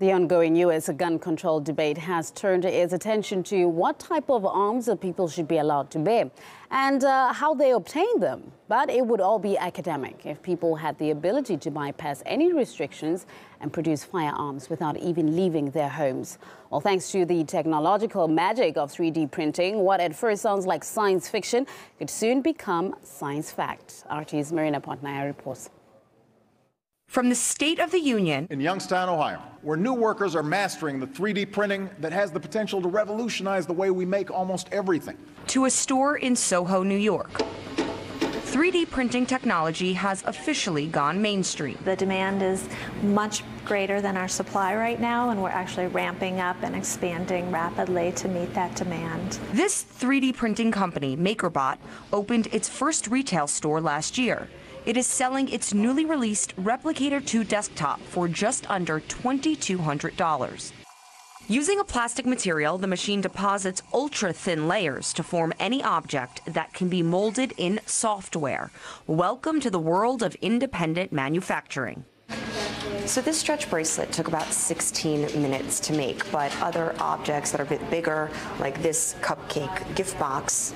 The ongoing U.S. gun control debate has turned its attention to what type of arms people should be allowed to bear and how they obtain them. But it would all be academic if people had the ability to bypass any restrictions and produce firearms without even leaving their homes. Well, thanks to the technological magic of 3D printing, what at first sounds like science fiction could soon become science fact. RT's Marina Portnaya reports. From the State of the Union in Youngstown, Ohio, where new workers are mastering the 3D printing that has the potential to revolutionize the way we make almost everything, to a store in Soho, New York. 3D printing technology has officially gone mainstream. The demand is much greater than our supply right now, and we're actually ramping up and expanding rapidly to meet that demand. This 3D printing company, MakerBot, opened its first retail store last year. It is selling its newly released Replicator 2 desktop for just under $2,200. Using a plastic material, the machine deposits ultra-thin layers to form any object that can be molded in software. Welcome to the world of independent manufacturing. So this stretch bracelet took about 16 minutes to make, but other objects that are a bit bigger, like this cupcake gift box,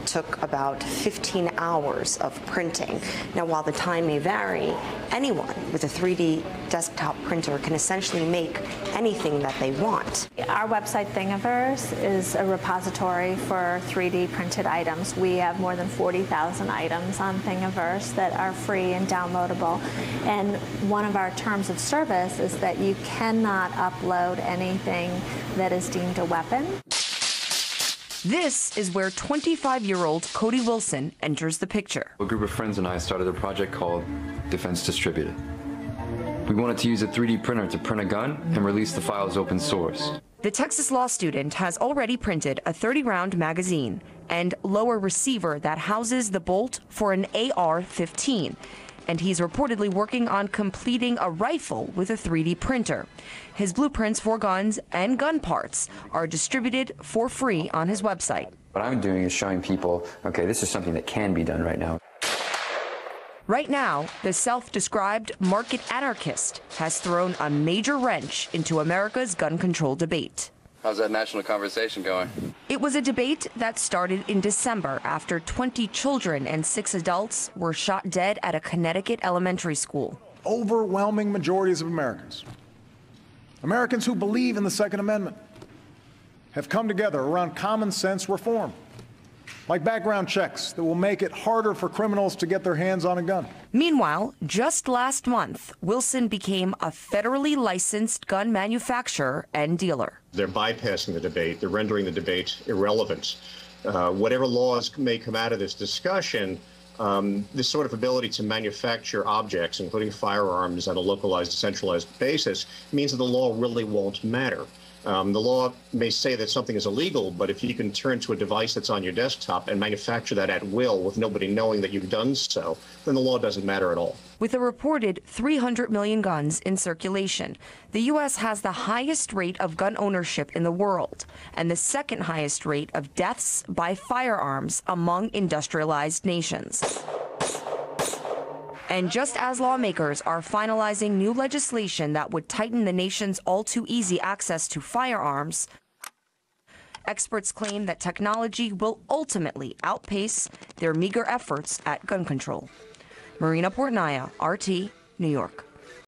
took about 15 hours of printing. Now, while the time may vary, anyone with a 3D desktop printer can essentially make anything that they want. Our website, Thingiverse, is a repository for 3D printed items. We have more than 40,000 items on Thingiverse that are free and downloadable. And one of our terms of service is that you cannot upload anything that is deemed a weapon. This is where 25-year-old Cody Wilson enters the picture. A group of friends and I started a project called Defense Distributed. We wanted to use a 3D printer to print a gun and release the files open source. The Texas law student has already printed a 30-round magazine and lower receiver that houses the bolt for an AR-15. And he's reportedly working on completing a rifle with a 3D printer. His blueprints for guns and gun parts are distributed for free on his website. What I'm doing is showing people, okay, this is something that can be done right now. Right now, the self-described market anarchist has thrown a major wrench into America's gun control debate. How's that national conversation going? It was a debate that started in December after 20 children and 6 adults were shot dead at a Connecticut elementary school. Overwhelming majorities of Americans who believe in the Second Amendment, have come together around common sense reform, like background checks that will make it harder for criminals to get their hands on a gun. Meanwhile, just last month, Wilson became a federally licensed gun manufacturer and dealer. They're bypassing the debate. They're rendering the debate irrelevant. Whatever laws may come out of this discussion, this sort of ability to manufacture objects, including firearms, on a localized, decentralized basis, means that the law really won't matter. The law may say that something is illegal, but if you can turn to a device that's on your desktop and manufacture that at will with nobody knowing that you've done so, then the law doesn't matter at all. With a reported 300 million guns in circulation, the U.S. has the highest rate of gun ownership in the world and the second highest rate of deaths by firearms among industrialized nations. And just as lawmakers are finalizing new legislation that would tighten the nation's all-too-easy access to firearms, experts claim that technology will ultimately outpace their meager efforts at gun control. Marina Portnaya, RT, New York.